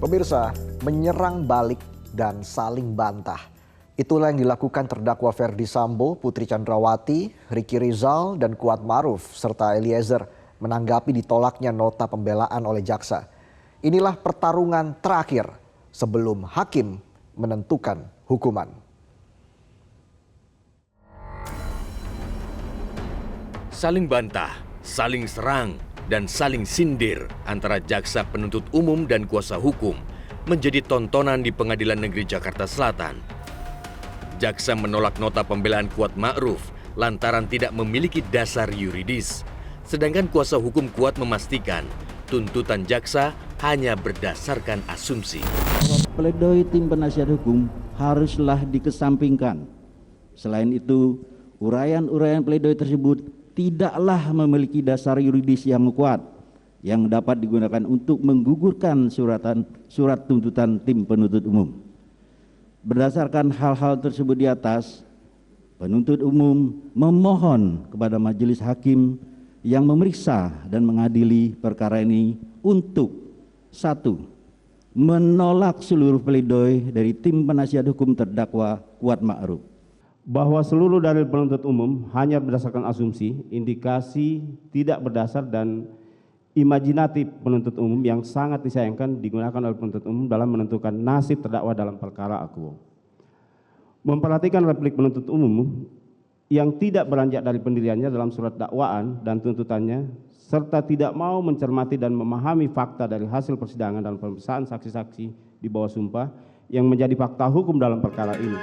Pemirsa, menyerang balik dan saling bantah. Itulah yang dilakukan terdakwa Ferdy Sambo, Putri Chandrawati, Ricky Rizal, dan Kuat Ma'ruf serta Eliezer menanggapi ditolaknya nota pembelaan oleh jaksa. Inilah pertarungan terakhir sebelum hakim menentukan hukuman. Saling bantah, saling serang, dan saling sindir antara jaksa penuntut umum dan kuasa hukum menjadi tontonan di Pengadilan Negeri Jakarta Selatan. Jaksa menolak nota pembelaan Kuat Ma'ruf lantaran tidak memiliki dasar yuridis, sedangkan kuasa hukum Kuat memastikan tuntutan jaksa hanya berdasarkan asumsi. Pledoi tim penasihat hukum haruslah dikesampingkan. Selain itu, uraian-uraian pledoi tersebut tidaklah memiliki dasar yuridis yang kuat yang dapat digunakan untuk menggugurkan surat tuntutan tim penuntut umum. Berdasarkan hal-hal tersebut di atas, penuntut umum memohon kepada majelis hakim yang memeriksa dan mengadili perkara ini untuk 1. Menolak seluruh pledoi dari tim penasihat hukum terdakwa Kuat Ma'ruf. Bahwa seluruh dalil penuntut umum hanya berdasarkan asumsi, indikasi tidak berdasar dan imajinatif penuntut umum yang sangat disayangkan digunakan oleh penuntut umum dalam menentukan nasib terdakwa dalam perkara akuo. Memperhatikan replik penuntut umum yang tidak beranjak dari pendiriannya dalam surat dakwaan dan tuntutannya, serta tidak mau mencermati dan memahami fakta dari hasil persidangan dan pemeriksaan saksi-saksi di bawah sumpah yang menjadi fakta hukum dalam perkara ini.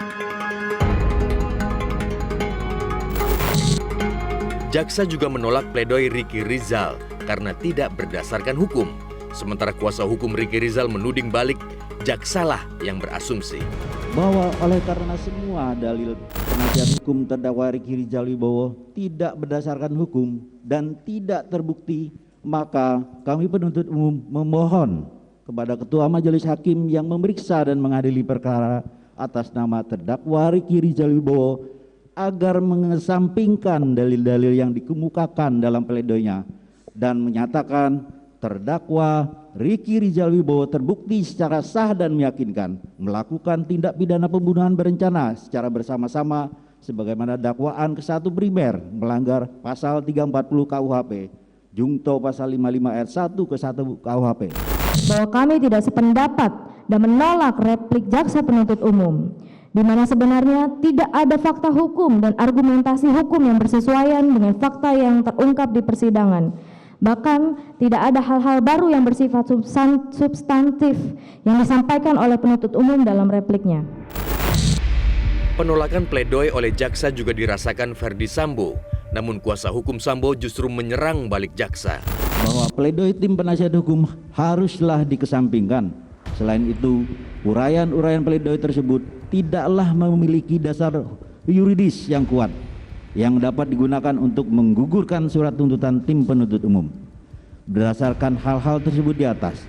Jaksa juga menolak pledoi Ricky Rizal karena tidak berdasarkan hukum. Sementara kuasa hukum Ricky Rizal menuding balik jaksalah yang berasumsi bahwa oleh karena semua dalil penasihat hukum terdakwa Ricky Rizal Wibowo tidak berdasarkan hukum dan tidak terbukti, maka kami penuntut umum memohon kepada Ketua Majelis Hakim yang memeriksa dan mengadili perkara atas nama terdakwa Ricky Rizal Wibowo agar mengesampingkan dalil-dalil yang dikemukakan dalam pledoinya dan menyatakan terdakwa Ricky Rizal Wibowo terbukti secara sah dan meyakinkan melakukan tindak pidana pembunuhan berencana secara bersama-sama sebagaimana dakwaan ke-1 primer melanggar pasal 340 KUHP, jungto pasal 55 ayat 1 ke 1 KUHP. Bahwa kami tidak sependapat dan menolak replik jaksa penuntut umum, di mana sebenarnya tidak ada fakta hukum dan argumentasi hukum yang bersesuaian dengan fakta yang terungkap di persidangan. Bahkan tidak ada hal-hal baru yang bersifat substantif yang disampaikan oleh penuntut umum dalam repliknya. Penolakan pledoi oleh jaksa juga dirasakan Ferdy Sambo, namun kuasa hukum Sambo justru menyerang balik jaksa. Bahwa pledoi tim penasihat hukum haruslah dikesampingkan. Selain itu, uraian-uraian pledoi tersebut tidaklah memiliki dasar yuridis yang kuat yang dapat digunakan untuk menggugurkan surat tuntutan tim penuntut umum. Berdasarkan hal-hal tersebut di atas,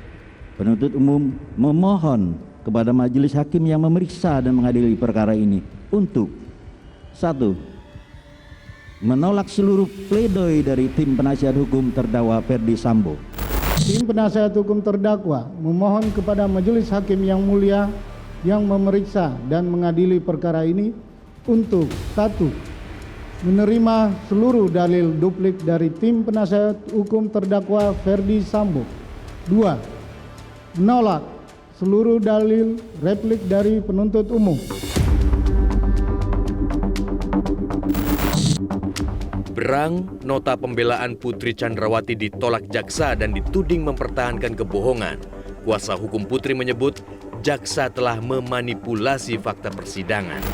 penuntut umum memohon kepada majelis hakim yang memeriksa dan mengadili perkara ini untuk 1. Menolak seluruh pledoi dari tim penasihat hukum terdakwa Ferdy Sambo. Tim penasihat hukum terdakwa memohon kepada majelis hakim yang mulia yang memeriksa dan mengadili perkara ini untuk 1. Menerima seluruh dalil duplik dari tim penasihat hukum terdakwa Ferdy Sambo. 2. Menolak seluruh dalil replik dari penuntut umum. Berang, nota pembelaan Putri Chandrawati ditolak jaksa dan dituding mempertahankan kebohongan. Kuasa hukum Putri menyebut jaksa telah memanipulasi fakta persidangan.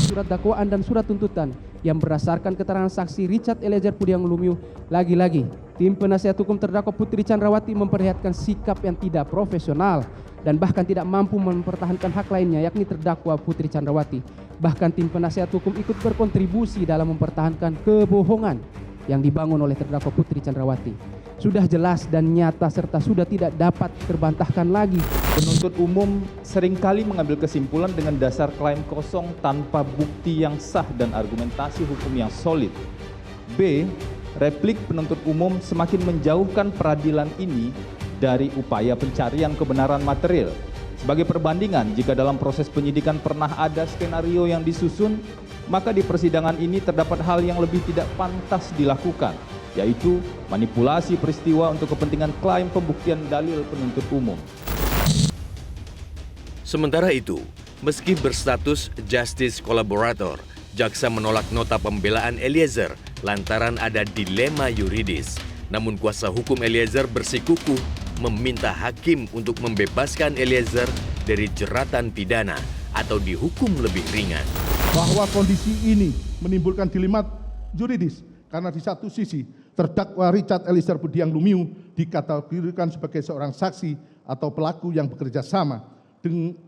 Surat dakwaan dan surat tuntutan yang berdasarkan keterangan saksi Richard Eliezer Pudiang Lumiu, lagi-lagi tim penasihat hukum terdakwa Putri Chandrawati memperlihatkan sikap yang tidak profesional dan bahkan tidak mampu mempertahankan hak lainnya, yakni terdakwa Putri Chandrawati. Bahkan tim penasihat hukum ikut berkontribusi dalam mempertahankan kebohongan yang dibangun oleh terdakwa Putri Chandrawati. Sudah jelas dan nyata serta sudah tidak dapat terbantahkan lagi. Penuntut umum seringkali mengambil kesimpulan dengan dasar klaim kosong tanpa bukti yang sah dan argumentasi hukum yang solid. B. Replik penuntut umum semakin menjauhkan peradilan ini dari upaya pencarian kebenaran material. Sebagai perbandingan, jika dalam proses penyidikan pernah ada skenario yang disusun, maka di persidangan ini terdapat hal yang lebih tidak pantas dilakukan, yaitu manipulasi peristiwa untuk kepentingan klaim pembuktian dalil penuntut umum. Sementara itu, meski berstatus justice collaborator, jaksa menolak nota pembelaan Eliezer lantaran ada dilema yuridis. Namun kuasa hukum Eliezer bersikukuh meminta hakim untuk membebaskan Eliezer dari jeratan pidana atau dihukum lebih ringan. Bahwa kondisi ini menimbulkan dilema yuridis karena di satu sisi terdakwa Richard Eliezer Budiang Lumiu dikategorikan sebagai seorang saksi atau pelaku yang bekerja sama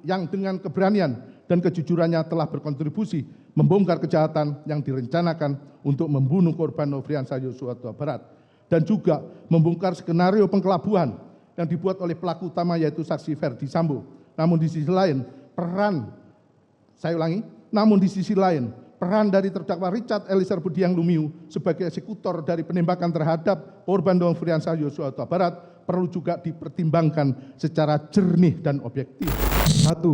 yang dengan keberanian dan kejujurannya telah berkontribusi membongkar kejahatan yang direncanakan untuk membunuh korban Nofriansah Yosua Huta Barat dan juga membongkar skenario pengkelabuan yang dibuat oleh pelaku utama yaitu saksi Ferdi Sambo. Namun di sisi lain peran dari terdakwa Richard Eliezer Budiang Lumiu sebagai eksekutor dari penembakan terhadap korban Nofriansah Yosua Huta Barat perlu juga dipertimbangkan secara jernih dan objektif. 1.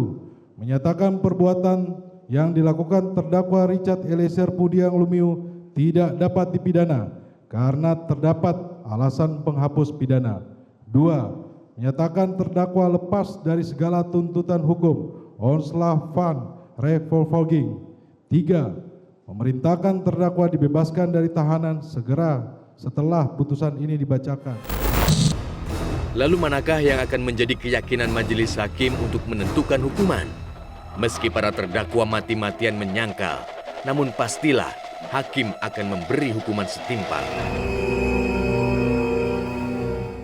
Menyatakan perbuatan yang dilakukan terdakwa Richard Eliezer Budiang Lumiu tidak dapat dipidana karena terdapat alasan penghapus pidana. 2. Menyatakan terdakwa lepas dari segala tuntutan hukum onslah van revolving. 3. Memerintahkan terdakwa dibebaskan dari tahanan segera setelah putusan ini dibacakan. Lalu manakah yang akan menjadi keyakinan majelis hakim untuk menentukan hukuman? Meski para terdakwa mati-matian menyangkal, namun pastilah hakim akan memberi hukuman setimpal.